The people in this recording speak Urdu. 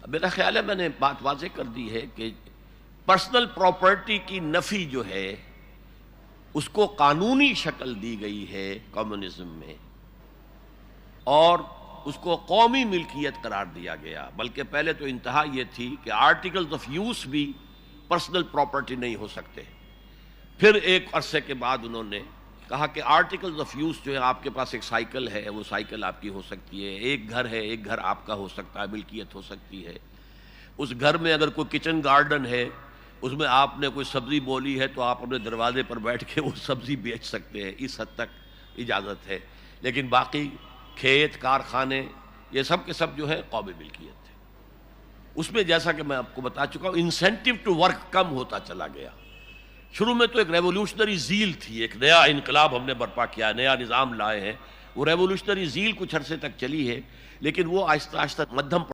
میرا خیال ہے میں نے بات واضح کر دی ہے کہ پرسنل پراپرٹی کی نفی جو ہے اس کو قانونی شکل دی گئی ہے کمیونزم میں، اور اس کو قومی ملکیت قرار دیا گیا، بلکہ پہلے تو انتہا یہ تھی کہ آرٹیکلز آف یوز بھی پرسنل پراپرٹی نہیں ہو سکتے۔ پھر ایک عرصے کے بعد انہوں نے کہا کہ آرٹیکلز آف یوز جو ہے، آپ کے پاس ایک سائیکل ہے، وہ سائیکل آپ کی ہو سکتی ہے، ایک گھر ہے، ایک گھر آپ کا ہو سکتا ہے، ملکیت ہو سکتی ہے۔ اس گھر میں اگر کوئی کچن گارڈن ہے، اس میں آپ نے کوئی سبزی بولی ہے تو آپ اپنے دروازے پر بیٹھ کے وہ سبزی بیچ سکتے ہیں، اس حد تک اجازت ہے، لیکن باقی کھیت کارخانے یہ سب کے سب جو ہے قومی ملکیت ہے۔ اس میں جیسا کہ میں آپ کو بتا چکا ہوں، انسینٹیو ٹو ورک کم ہوتا چلا گیا۔ شروع میں تو ایک ریولوشنری زیل تھی، ایک نیا انقلاب ہم نے برپا کیا، نیا نظام لائے ہیں، وہ ریولوشنری زیل کچھ عرصے تک چلی ہے، لیکن وہ آہستہ آہستہ مدھم